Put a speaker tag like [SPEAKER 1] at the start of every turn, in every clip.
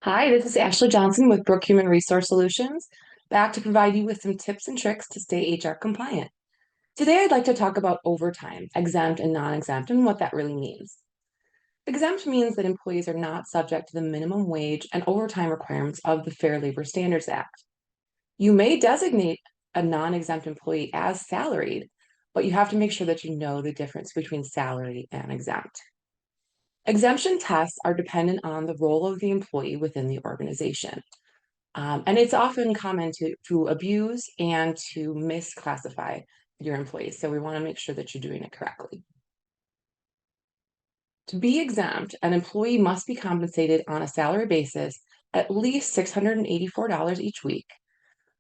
[SPEAKER 1] Hi, this is Ashley Johnson with Brooke Human Resource Solutions, back to provide you with some tips and tricks to stay HR compliant. Today, I'd like to talk about overtime, exempt and non-exempt, and what that really means. Exempt means that employees are not subject to the minimum wage and overtime requirements of the Fair Labor Standards Act. You may designate a non-exempt employee as salaried, but you have to make sure that you know the difference between salary and exempt. Exemption tests are dependent on the role of the employee within the organization. And it's often common to abuse and to misclassify your employees. So we want to make sure that you're doing it correctly. To be exempt, an employee must be compensated on a salary basis at least $684 each week.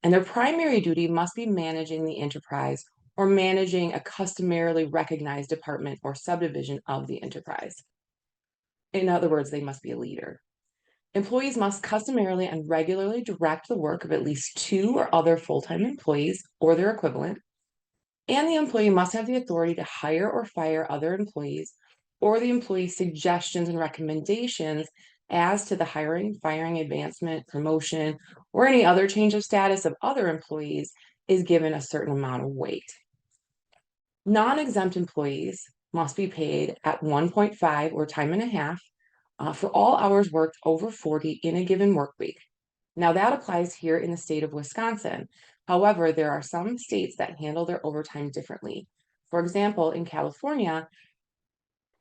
[SPEAKER 1] And their primary duty must be managing the enterprise or managing a customarily recognized department or subdivision of the enterprise. In other words, they must be a leader. Employees must customarily and regularly direct the work of at least two or other full-time employees or their equivalent, and the employee must have the authority to hire or fire other employees or the employee's suggestions and recommendations as to the hiring, firing, advancement, promotion, or any other change of status of other employees is given a certain amount of weight. Non-exempt employees must be paid at 1.5 or time and a half for all hours worked over 40 in a given work week. Now that applies here in the state of Wisconsin. However, there are some states that handle their overtime differently. For example, in California,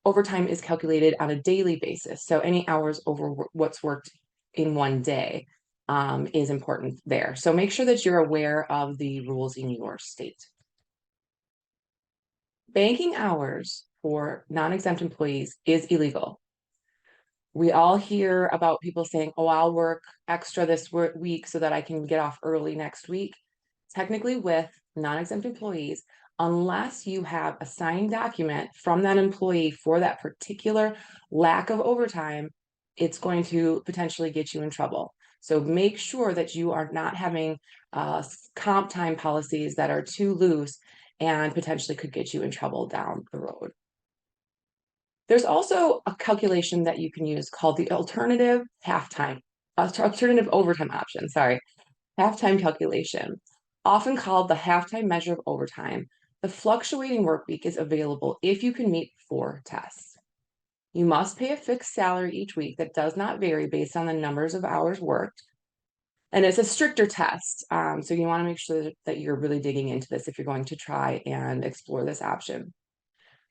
[SPEAKER 1] overtime is calculated on a daily basis. So any hours over what's worked in one day is important there. So make sure that you're aware of the rules in your state. Banking hours for non-exempt employees is illegal. We all hear about people saying, oh, I'll work extra this week so that I can get off early next week. Technically, with non-exempt employees, unless you have a signed document from that employee for that particular lack of overtime, it's going to potentially get you in trouble. So make sure that you are not having comp time policies that are too loose and potentially could get you in trouble down the road. There's also a calculation that you can use called the alternative overtime option, sorry, halftime calculation. Often called the halftime measure of overtime, the fluctuating work week is available if you can meet four tests. You must pay a fixed salary each week that does not vary based on the numbers of hours worked. And it's a stricter test. So you want to make sure that you're really digging into this if you're going to try and explore this option.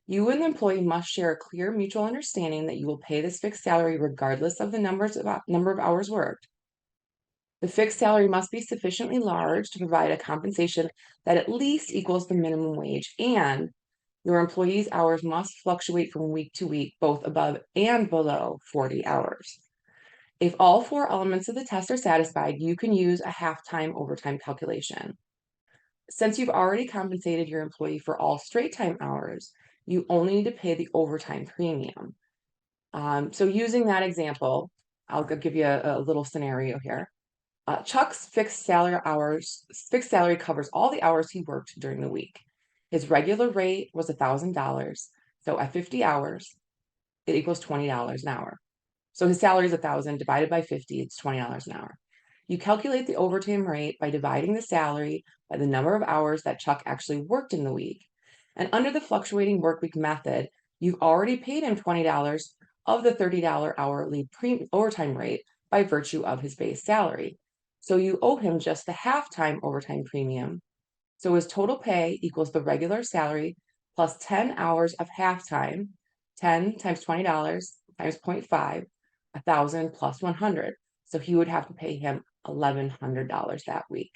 [SPEAKER 1] You and the employee must share a clear mutual understanding that you will pay this fixed salary regardless of the number of hours worked. The fixed salary must be sufficiently large to provide a compensation that at least equals the minimum wage, and your employee's hours must fluctuate from week to week, both above and below 40 hours. If all four elements of the test are satisfied, you can use a halftime overtime calculation. Since you've already compensated your employee for all straight time hours, you only need to pay the overtime premium. So using that example, I'll give you a little scenario here. Chuck's fixed salary covers all the hours he worked during the week. His regular rate was $1,000. So at 50 hours, it equals $20 an hour. So his salary is 1,000 divided by 50, it's $20 an hour. You calculate the overtime rate by dividing the salary by the number of hours that Chuck actually worked in the week. And under the fluctuating workweek method, you've already paid him $20 of the $30 hourly overtime rate by virtue of his base salary. So you owe him just the halftime overtime premium. So his total pay equals the regular salary plus 10 hours of halftime, 10 times $20 times 0.5, 1,000 plus 100. So he would have to pay him $1,100 that week.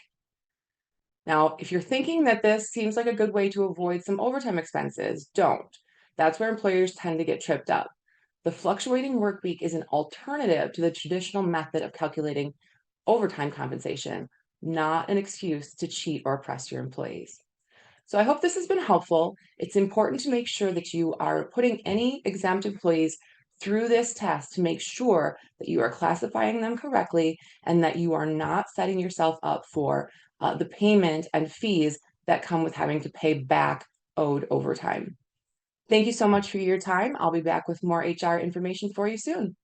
[SPEAKER 1] Now, if you're thinking that this seems like a good way to avoid some overtime expenses, don't. That's where employers tend to get tripped up. The fluctuating work week is an alternative to the traditional method of calculating overtime compensation, not an excuse to cheat or oppress your employees. So I hope this has been helpful. It's important to make sure that you are putting any exempt employees through this test to make sure that you are classifying them correctly and that you are not setting yourself up for the payment and fees that come with having to pay back owed overtime. Thank you so much for your time. I'll be back with more HR information for you soon.